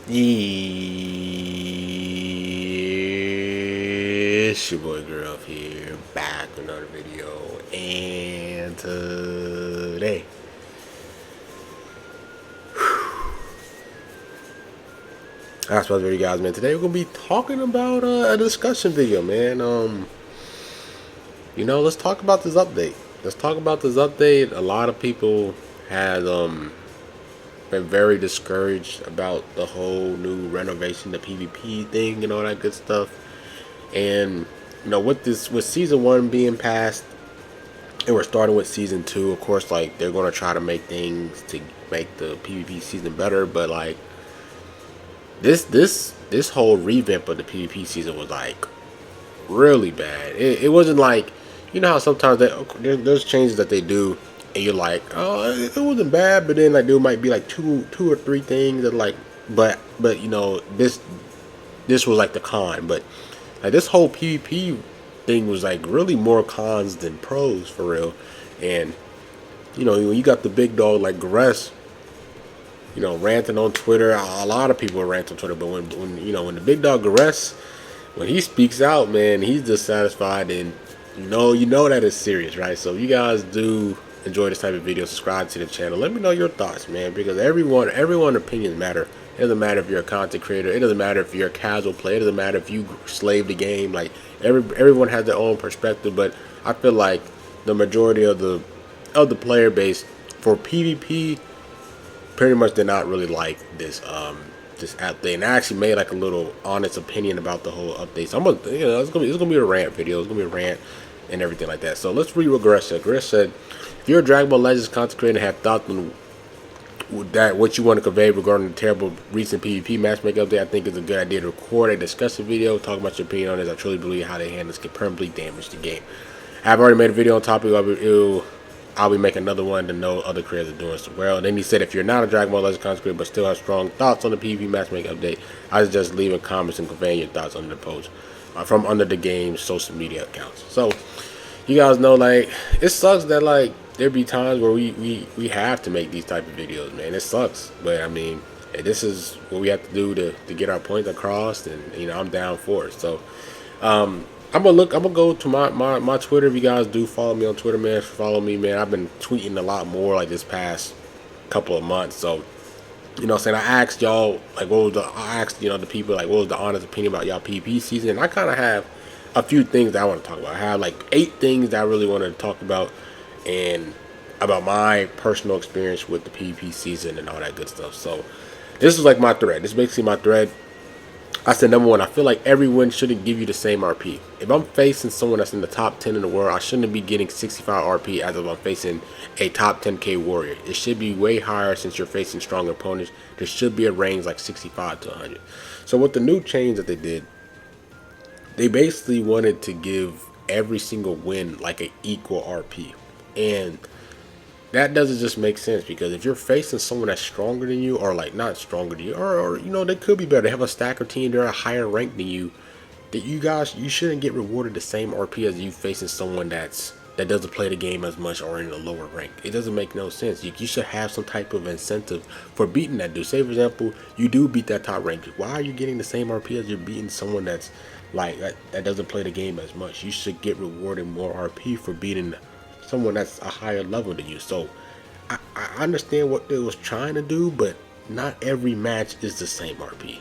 It's your boy Girl here, back with another video, and today, I suppose you guys, man. Today we're gonna be talking about a discussion video, man. Let's talk about this update. Let's talk about this update. A lot of people had been very discouraged about the whole new renovation, the PvP thing, and all that good stuff. And with season 1 being passed, and we're starting with season 2, of course, like they're gonna try to make things to make the PvP season better. But like this whole revamp of the PvP season was like really bad. It wasn't like, how sometimes there's changes that they do, and you're like, oh, it wasn't bad, but then like there might be like two or three things that like, but this was like the con. But like this whole PvP thing was like really more cons than pros for real. And when you got the big dog like Gress, ranting on Twitter, a lot of people rant on Twitter, but when the big dog Gress, when he speaks out, man, he's dissatisfied, and you know that is serious, right? So if you guys do enjoy this type of video, subscribe to the channel. Let me know your thoughts, man, because everyone opinions matter. It doesn't matter if you're a content creator. It doesn't matter if you're a casual player. It doesn't matter if you slave the game. Like everyone has their own perspective, but I feel like the majority of the player base for PvP pretty much did not really like this update. And I actually made like a little honest opinion about the whole update. So I'm gonna, it's gonna be a rant video. It's gonna be a rant and everything like that. So let's read what Gress said. Gress said, "If you're a Dragon Ball Legends content creator and have thoughts on what you want to convey regarding the terrible recent PvP matchmaking update, I think it's a good idea to record a discussion video, talk about your opinion on this. I truly believe how they handle this can permanently damage the game. I've already made a video on topic. I'll be making another one to know other creators are doing so well." And then he said, "If you're not a Dragon Ball Legends content creator but still have strong thoughts on the PvP matchmaking update, I suggest leaving comments and conveying your thoughts under the post from under the game's social media accounts." So you guys know, like, it sucks that like there be times where we have to make these type of videos, man. It sucks, but I mean, hey, this is what we have to do to get our point across, and I'm down for it. So I'm gonna go to my Twitter. If you guys do follow me on Twitter, man, follow me, man. I've been tweeting a lot more like this past couple of months. So I asked y'all like the people like what was the honest opinion about y'all PvP season. And I kind of have a few things that I want to talk about. I have like 8 things that I really want to talk about, and about my personal experience with the PvP season and all that good stuff. So this is like my thread. This is basically my thread. I said, number one, I feel like everyone shouldn't give you the same RP. If I'm facing someone that's in the top 10 in the world, I shouldn't be getting 65 RP as if I'm facing a top 10k warrior. It should be way higher since you're facing stronger opponents. There should be a range like 65 to 100. So with the new change that they did, they basically wanted to give every single win like an equal RP. And that doesn't just make sense, because if you're facing someone that's stronger than you, or like not stronger than you, or they could be better, they have a stacker team, they're a higher rank than you, that you shouldn't get rewarded the same RP as you facing someone that doesn't play the game as much or in a lower rank. It doesn't make no sense. You should have some type of incentive for beating that dude. Say for example, you do beat that top rank. Why are you getting the same RP as you're beating someone that's like that doesn't play the game as much? You should get rewarded more RP for beating someone that's a higher level than you. So I understand what they was trying to do, but not every match is the same RP.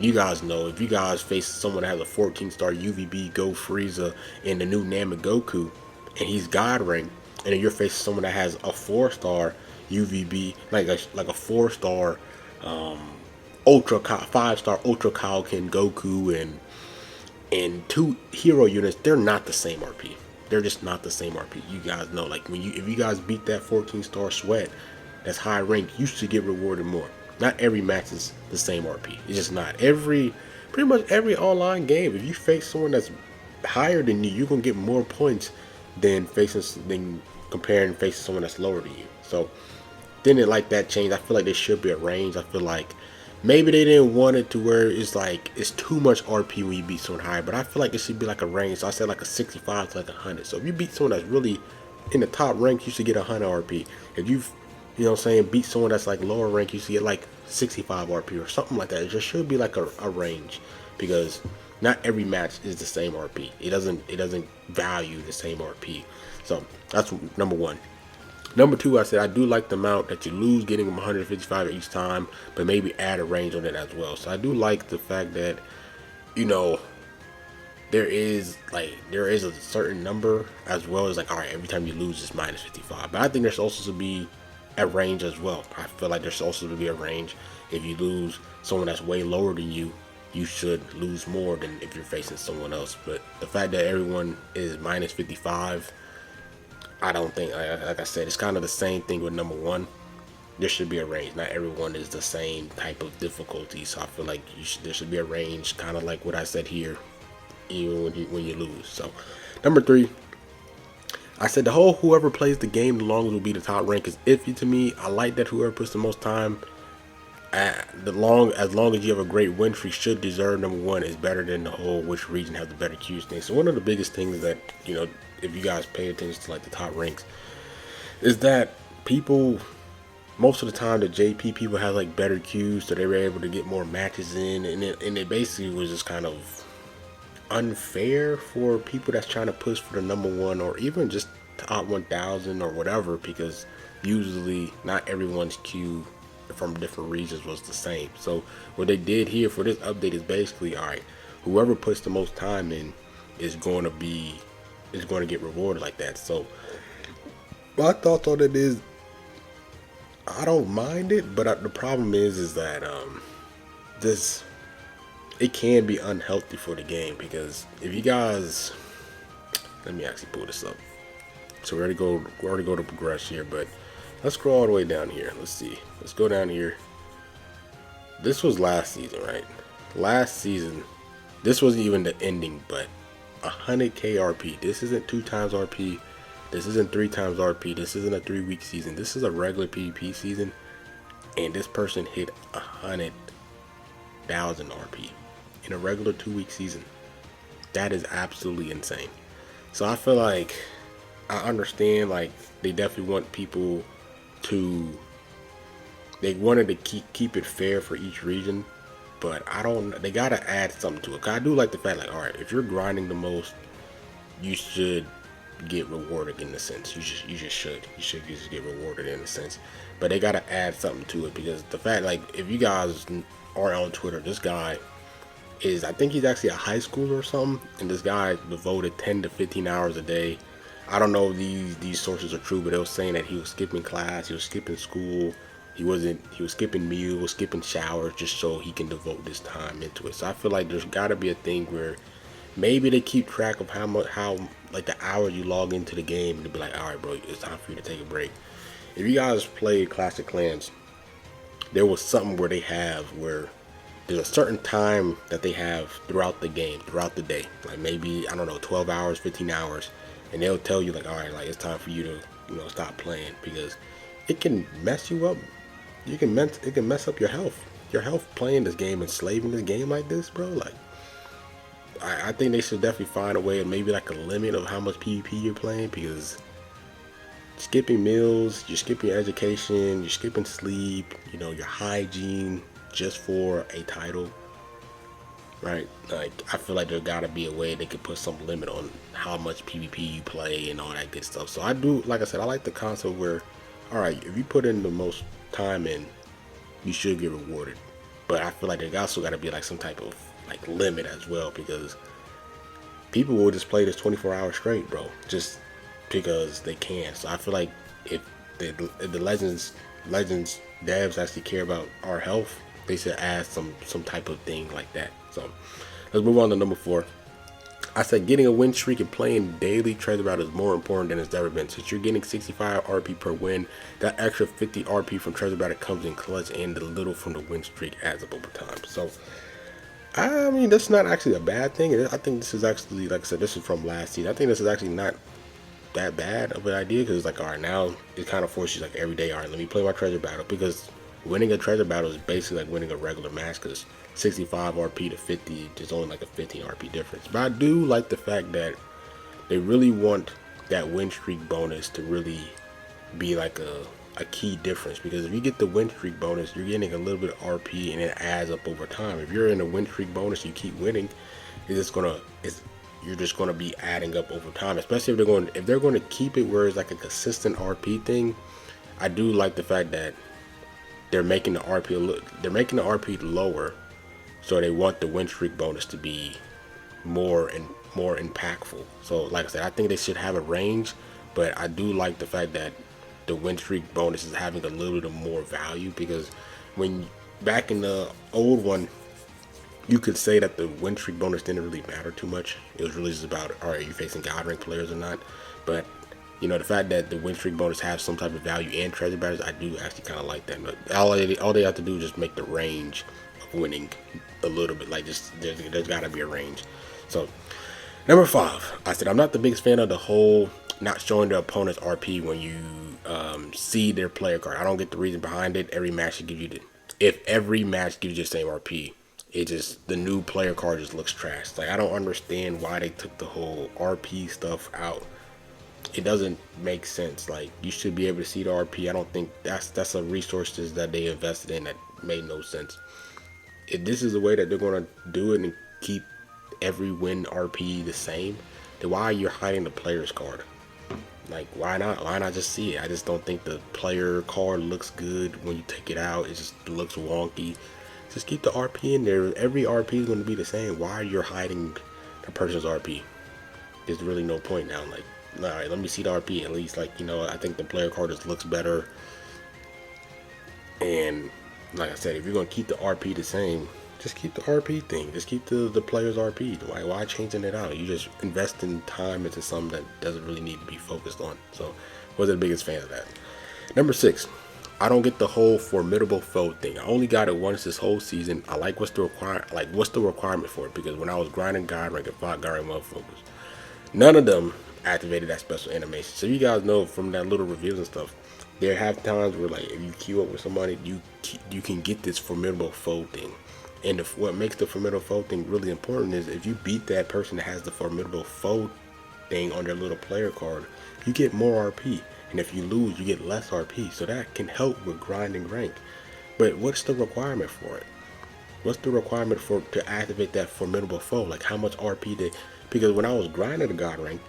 You guys know, if you guys face someone that has a 14-star UVB Go Frieza in the new Namek Goku, and he's God rank, and then you're facing someone that has a 4-star UVB, like a 4-star Ultra 5-star Ultra Kaioken Goku, and 2 hero units, they're not the same RP. They're just not the same RP. You guys know, like if you guys beat that 14-star Sweat that's high rank, you should get rewarded more. Not every match is the same RP. It's just not. Pretty much every online game, if you face someone that's higher than you, you're gonna get more points than comparing facing someone that's lower than you. So didn't like that change. I feel like there should be a range. I feel like maybe they didn't want it to where it's like it's too much RP when you beat someone high, but I feel like it should be like a range. So I said like a 65 to like 100. So if you beat someone that's really in the top rank, you should get 100 RP. If beat someone that's like lower rank, you should get like 65 RP or something like that. It just should be like a range, because not every match is the same RP. It doesn't value the same RP. So that's number one. Number two, I said I do like the amount that you lose getting them 155 each time, but maybe add a range on it as well. So I do like the fact that, you know, there is a certain number, as well as like, all right, every time you lose it's minus 55. But I think there's also to be a range as well. I feel like there's also to be a range. If you lose someone that's way lower than you, you should lose more than if you're facing someone else. But the fact that everyone is minus 55, I don't think, like I said, it's kind of the same thing with number one. There should be a range. Not everyone is the same type of difficulty, so I feel like there should be a range, kind of like what I said here, even when you lose. So, number three, I said the whole whoever plays the game the longest will be the top rank is iffy to me. I like that whoever puts the most time, as long as you have a great win streak, should deserve number one. Is better than the whole which region has the better queues thing. So one of the biggest things that, you know, if you guys pay attention to like the top ranks, is that people, most of the time the JP people have like better queues, so they were able to get more matches in, and it basically was just kind of unfair for people that's trying to push for the number one or even just top 1000 or whatever, because usually not everyone's queue from different regions was the same. So what they did here for this update is basically, all right, whoever puts the most time in is going to get rewarded like that. So my thoughts on it is, I don't mind it, but the problem is that it can be unhealthy for the game, because if you guys, let me actually pull this up. So we already go to progress here, but let's scroll all the way down here. Let's see. Let's go down here. This was last season, right? Last season, this wasn't even the ending, but 100k RP. This isn't 2 times RP. This isn't 3 times RP. This isn't a 3-week season. This is a regular PvP season, and this person hit 100,000 RP in a regular 2-week season. That is absolutely insane. So I feel like, I understand, like, they definitely want people to, they wanted to keep it fair for each region, but they gotta add something to it. 'Cause I do like the fact, like, all right, if you're grinding the most, you should get rewarded in a sense. You should just get rewarded in a sense. But they gotta add something to it, because the fact, like, if you guys are on Twitter, this guy is, I think he's actually a high schooler or something, and this guy devoted 10 to 15 hours a day. I don't know if these sources are true, but they were saying that he was skipping class, he was skipping school, he was skipping meals, skipping showers, just so he can devote this time into it. So I feel like there's got to be a thing where maybe they keep track of how like the hours you log into the game, and to be like, all right, bro, it's time for you to take a break. If you guys played Classic Clans, there was something where there's a certain time that they have throughout the game, throughout the day, like maybe, I don't know, 12 hours, 15 hours, and they'll tell you, like, all right, like, it's time for you to, you know, stop playing, because it can mess you up. It can mess up your health playing this game and slaving this game like this, bro. Like, I think they should definitely find a way, of maybe like a limit of how much PvP you're playing, because skipping meals, you're skipping your education, you're skipping sleep, you know, your hygiene, just for a title, right? Like, I feel like there gotta be a way they could put some limit on how much PvP you play and all that good stuff. So I do, like I said, I like the concept where, all right, if you put in the most time in, you should get rewarded. But I feel like there also gotta be like some type of like limit as well, because people will just play this 24 hours straight, bro, just because they can. So I feel like if the Legends devs actually care about our health, they should add some type of thing like that. So let's move on to number 4. I said getting a win streak and playing daily treasure battle is more important than it's ever been. Since you're getting 65 RP per win, that extra 50 RP from treasure battle comes in clutch, and the little from the win streak adds up over time. So I mean, that's not actually a bad thing. I think this is actually, like I said, this is from last season. I think this is actually not that bad of an idea, because it's like, all right, now it kind of forces you, like, every day, all right, let me play my treasure battle, because winning a treasure battle is basically like winning a regular match, because 65 RP to 50 is only like a 15 RP difference. But I do like the fact that they really want that win streak bonus to really be like a key difference, because if you get the win streak bonus, you're getting a little bit of RP and it adds up over time. If you're in a win streak bonus, you keep winning, you're just gonna be adding up over time. Especially if they're going to keep it where it's like a consistent RP thing. I do like the fact that they're making the RP lower, so they want the win streak bonus to be more impactful. So like I said, I think they should have a range, but I do like the fact that the win streak bonus is having a little bit more value, because when back in the old one, you could say that the win streak bonus didn't really matter too much. It was really just about, all right, are you facing God rank players or not? But you know, the fact that the win streak bonus has some type of value and treasure battles, I do actually kind of like that. But all they have to do is just make the range of winning a little bit, like, just there's got to be a range. So number 5, I said I'm not the biggest fan of the whole not showing the opponent's RP when you see their player card. I don't get the reason behind it. Every match should give you if every match gives you the same RP, it just, the new player card just looks trash. Like, I don't understand why they took the whole RP stuff out. It doesn't make sense. Like, you should be able to see the RP. I don't think that's a resources that they invested in that made no sense. If this is the way that they're gonna do it and keep every win RP the same, then why are you hiding the player's card? Like, why not just see it? I just don't think the player card looks good when you take it out. It just looks wonky. Just keep the RP in there. Every RP is going to be the same. Why are you hiding the person's RP? There's really no point now. Like, all right, let me see the RP at least. Like, you know, I think the player card just looks better. And like I said, if you're going to keep the RP the same, just keep the RP thing. Just keep the player's RP. Why changing it out? You just investing time into something that doesn't really need to be focused on. So, wasn't the biggest fan of that. Number 6, I don't get the whole formidable foe thing. I only got it once this whole season. I like what's the requirement for it, because when I was grinding God rank and fought God rank motherfuckers, none of them activated that special animation. So you guys know from that little reviews and stuff, there have times where, like, if you queue up with somebody, you can get this formidable foe thing. And what makes the formidable foe thing really important is if you beat that person that has the formidable foe thing on their little player card, you get more RP. And if you lose, you get less RP. So that can help with grinding rank. But what's the requirement for it? What's the requirement to activate that formidable foe? Like, how much RP because when I was grinding the God rank,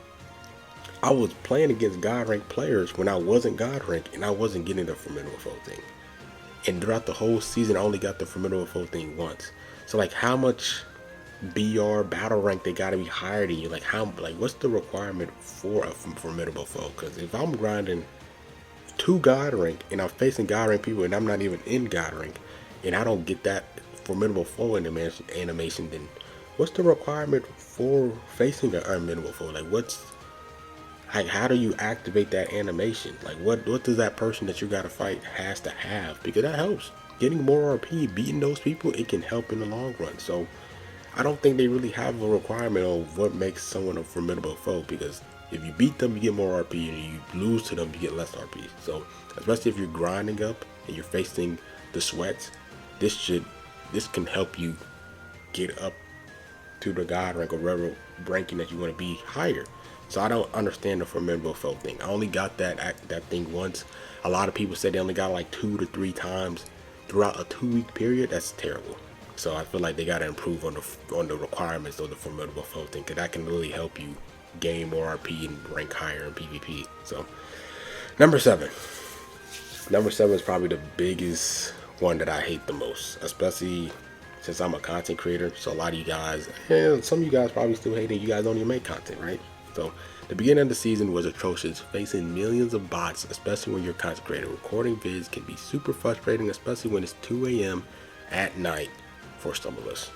I was playing against God rank players when I wasn't God rank, and I wasn't getting the formidable foe thing. And throughout the whole season, I only got the formidable foe thing once. So, like, how much BR battle rank they gotta be higher than you? Like, what's the requirement for a formidable foe? Because if I'm grinding 2 God rank and I'm facing God rank people and I'm not even in God rank, and I don't get that formidable foe animation, then what's the requirement for facing an unmiddable foe? Like, how do you activate that animation? Like, what does that person that you gotta fight has to have? Because that helps. Getting more RP, beating those people, it can help in the long run. So I don't think they really have a requirement on what makes someone a formidable foe, because if you beat them, you get more RP, and you lose to them, you get less RP. So especially if you're grinding up and you're facing the sweats, this can help you get up to the God rank or whatever ranking that you want to be higher. So I don't understand the formidable foe thing. I only got that thing once. A lot of people said they only got like 2 to 3 times throughout a 2-week period. That's terrible. So I feel like they gotta improve on the requirements of the formidable foe thing, because that can really help you gain more RP and rank higher in PvP. So number 7 is probably the biggest one that I hate the most, especially since I'm a content creator. So a lot of you guys, and some of you guys probably still hate it. You guys don't even make content, right? So the beginning of the season was atrocious, facing millions of bots, especially when you're a content creator. Recording vids can be super frustrating, especially when it's 2 a.m. at night for some of us.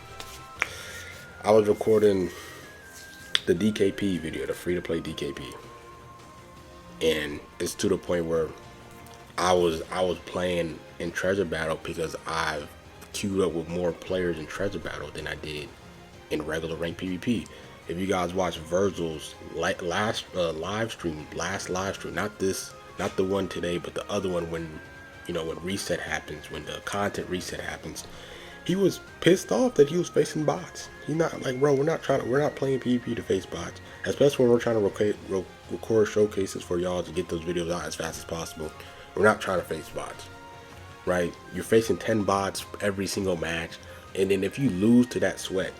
I was recording the DKP video, the free-to-play DKP, and it's to the point where I was playing in Treasure Battle because I've queued up with more players in Treasure Battle than I did in regular ranked PvP. If you guys watch Virgil's last live stream, not the one today, but the other one when reset happens, when the content reset happens, he was pissed off that he was facing bots. He's not like, bro, we're not playing PvP to face bots, especially when we're trying to record showcases for y'all to get those videos out as fast as possible. We're not trying to face bots, right? You're facing 10 bots every single match, and then if you lose to that sweat,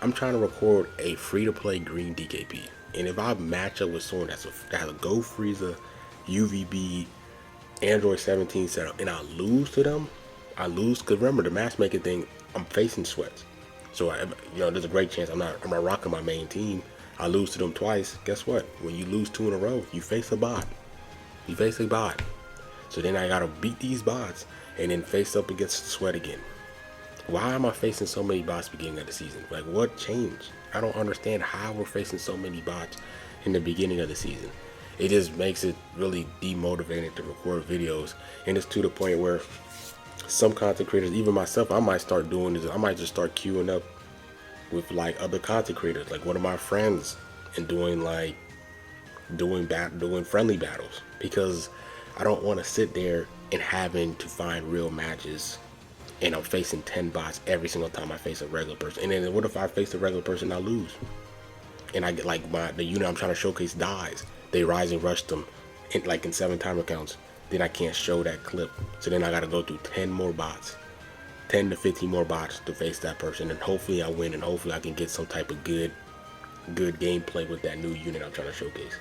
I'm trying to record a free-to-play green DKP, and if I match up with someone that has a Go Frieza, UVB, Android 17 setup, and I lose to them, I lose, because remember the matchmaking thing, I'm facing sweats. So there's a great chance I'm not rocking my main team. I lose to them twice. Guess what? When you lose 2 in a row, you face a bot. You face a bot. So then I gotta beat these bots and then face up against sweat again. Why am I facing so many bots beginning of the season? Like, what changed? I don't understand how we're facing so many bots in the beginning of the season. It just makes it really demotivating to record videos, and it's to the point where some content creators, even myself, I might start doing this. I might just start queuing up with like other content creators, like one of my friends, and doing friendly battles, because I don't want to sit there and having to find real matches, and I'm facing 10 bots every single time I face a regular person. And then what if I face a regular person and I lose, and I get like the unit I'm trying to showcase dies? They rise and rush them in 7 timer counts. Then I can't show that clip. So then I gotta go through 10 more bots, 10 to 15 more bots to face that person, and hopefully I win, and hopefully I can get some type of good gameplay with that new unit I'm trying to showcase.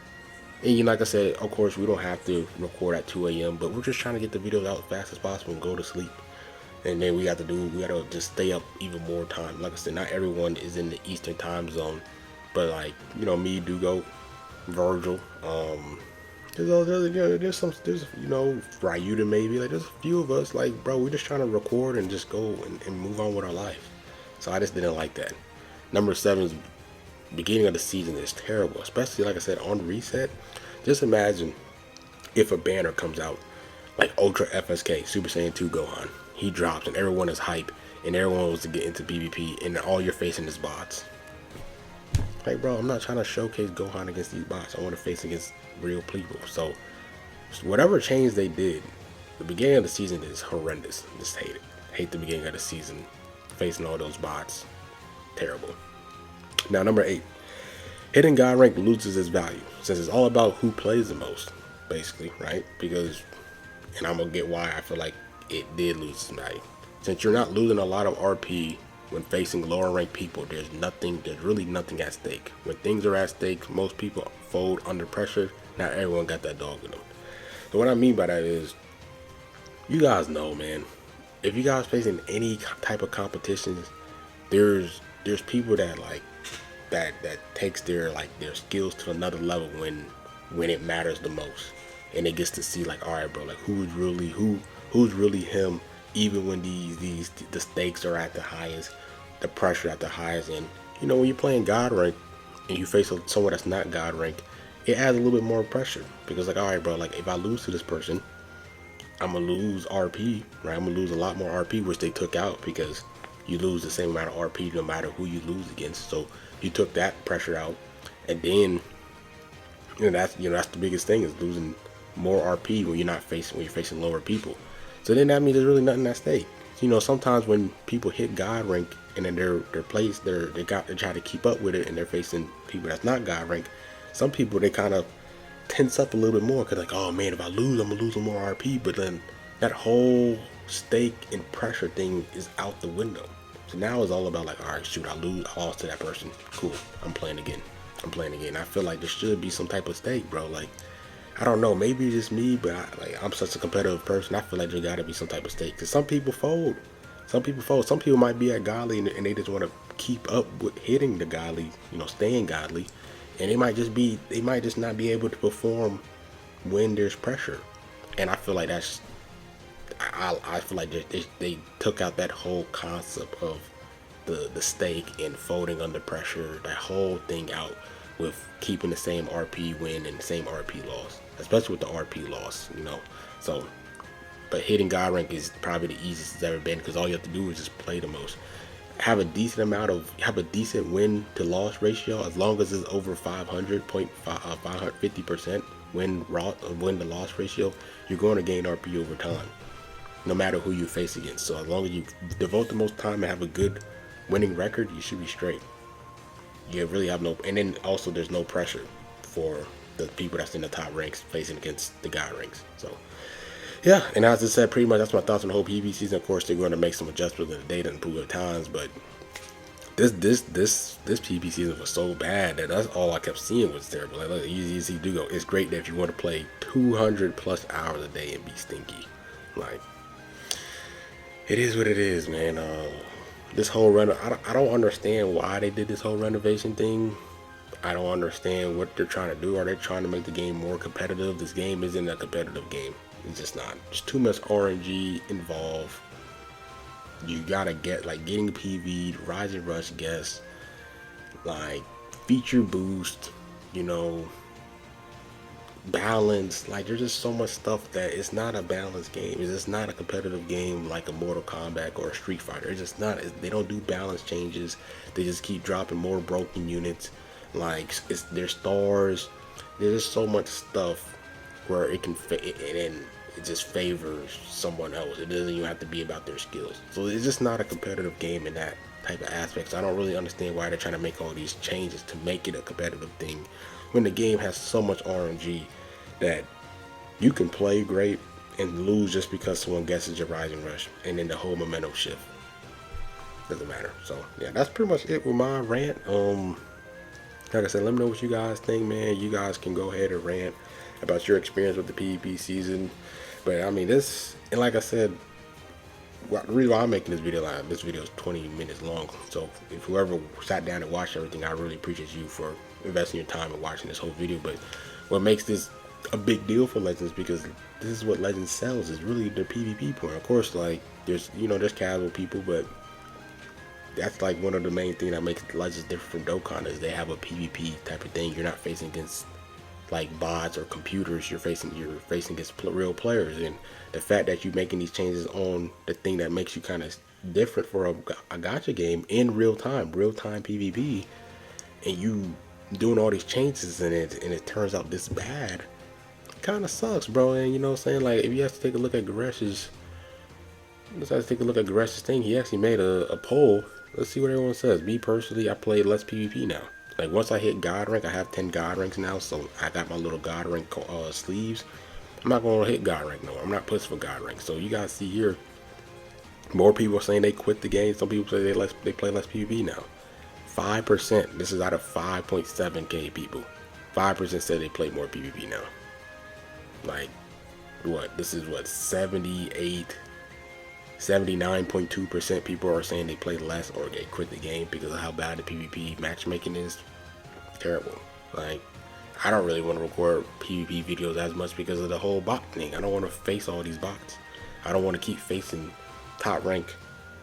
And like I said, of course we don't have to record at 2 a.m., but we're just trying to get the videos out as fast as possible and go to sleep. And then we gotta just stay up even more time. Like I said, not everyone is in the Eastern time zone, but like, me, Dugo, Virgil, there's Ryuta maybe, like there's a few of us, like, bro, we're just trying to record and just go and move on with our life. So I just didn't like that. Number 7's beginning of the season is terrible, especially like I said on reset. Just imagine if a banner comes out like Ultra FSK Super Saiyan 2 Gohan, he drops and everyone is hype and everyone wants to get into PvP, and all you're facing is bots. Like, bro, I'm not trying to showcase Gohan against these bots. I want to face against real people. So whatever change they did, the beginning of the season is horrendous. Just hate it. Hate the beginning of the season, facing all those bots. Terrible. Now, number 8, hitting God rank loses its value, since it's all about who plays the most, basically, right? Because, and I'm gonna get why I feel like it did lose its value. Since you're not losing a lot of RP when facing lower ranked people, there's really nothing at stake. When things are at stake, most people fold under pressure. Not everyone got that dog in them. So what I mean by that is, you guys know, man, if you guys facing any type of competitions, there's people that that takes their skills to another level when it matters the most, and it gets to see like, all right, bro, like who's really him, even when the stakes are at the highest, the pressure at the highest. And when you're playing God rank and you face someone that's not God rank, it adds a little bit more pressure, because like, all right, bro, like if I lose to this person, I'm gonna lose RP, right? I'm gonna lose a lot more RP, which they took out, because you lose the same amount of RP no matter who you lose against. So you took that pressure out, and then that's the biggest thing, is losing more RP when you're facing lower people. So then that means there's really nothing at stake. Sometimes when people hit God rank and then they're placed, they try to keep up with it, and they're facing people that's not God rank. Some people, they kind of tense up a little bit more, because like, oh man, if I lose, I'm gonna lose more RP. But then that whole stake and pressure thing is out the window. So now it's all about like, all right, shoot, I lost to that person. Cool, I'm playing again. I feel like there should be some type of stake, bro. Like, I don't know, maybe it's just me, but I'm such a competitive person. I feel like there gotta be some type of stake, because some people fold. Some people might be at godly and they just want to keep up with hitting the godly, staying godly, and they might just not be able to perform when there's pressure. And I feel like I feel like they took out that whole concept of the stake and folding under pressure, that whole thing out, with keeping the same RP win and the same RP loss, especially with the RP loss, So, but hitting God rank is probably the easiest it's ever been, because all you have to do is just play the most. Have a decent win to loss ratio, as long as it's over 550% win to loss ratio, you're going to gain RP over time, no matter who you face against. So as long as you devote the most time and have a good winning record, you should be straight. You really have no, and then also there's no pressure for the people that's in the top ranks facing against the God ranks. So Yeah, and as I said, pretty much that's my thoughts on the whole PvP season. Of course, they're going to make some adjustments in the data and improve at times, but this PvP season was so bad that that's all I kept seeing was terrible. Like, look, easy do go. It's great that if you want to play 200 plus hours a day and be stinky, like it is what it is, man. This whole I don't understand why they did this whole renovation thing. I don't understand what they're trying to do. Are they trying to make the game more competitive? This game isn't a competitive game. It's just not. There's too much RNG involved. You gotta get like getting PV'd, Rise and Rush guests, like feature boost, you know, balance. Like there's just so much stuff that it's not a balanced game. It's just not a competitive game like a Mortal Kombat or a Street Fighter. It's just not. They don't do balance changes. They just keep dropping more broken units. Like there's stars. There's just so much stuff where it can fit, and it just favors someone else. It doesn't even have to be about their skills. So it's just not a competitive game in that type of aspect. So I don't really understand why they're trying to make all these changes to make it a competitive thing when the game has so much RNG that you can play great and lose just because someone guesses your Rising Rush, and then the whole momentum shift doesn't matter. So yeah, that's pretty much it with my rant. Like I said, let me know what you guys think, man. You guys can go ahead and rant about your experience with the PvP season. But I mean, this, and like I said, the reason why I'm making this video, like this video is 20 minutes long. So if whoever sat down and watched everything, I really appreciate you for investing your time and watching this whole video. But what makes this a big deal for Legends, because this is what Legends sells, is really their PvP point. Of course, like there's, you know, there's casual people, but that's like one of the main things that makes Legends different from Dokkan is they have a PvP type of thing. You're not facing against like bots or computers. You're facing against real players, and the fact that you're making these changes on the thing that makes you kind of different for a gacha game in real time PvP, and you doing all these changes in it, and it turns out this bad, kind of sucks, bro. And you know what I'm saying, like if you have to take a look at Gresh's, thing, he actually made a poll. Let's see what everyone says. Me personally, I play less PvP now. Like once I hit God rank, I have 10 God ranks now, so I got my little God rank sleeves. I'm not gonna hit God rank no more. I'm not pushing for God rank. So you guys see here, more people are saying they quit the game. Some people say they play less PvP now. 5%. This is out of 5.7k people. 5% said they play more PvP now. Like what? This is what 79.2% people are saying they play less or they quit the game because of how bad the PvP matchmaking is. Terrible. Like, I don't really want to record PvP videos as much because of the whole bot thing. I don't want to face all these bots. I don't want to keep facing top rank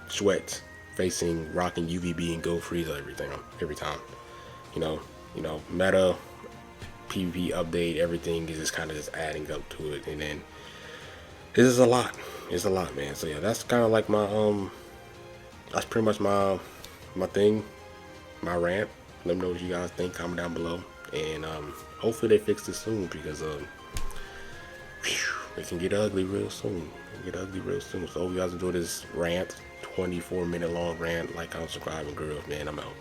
sweats, facing rocking UVB and Go Freeze every time. You know, meta, PvP update, everything is just kind of just adding up to it, and then this is a lot. It's a lot, man. So yeah, that's kind of like my that's pretty much my thing, my rant. Let me know what you guys think. Comment down below, and hopefully they fix this soon, because it can get ugly real soon. So hope you guys enjoy this rant, 24-minute long rant. Like, comment, subscribe, and girls, man. I'm out.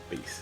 Peace.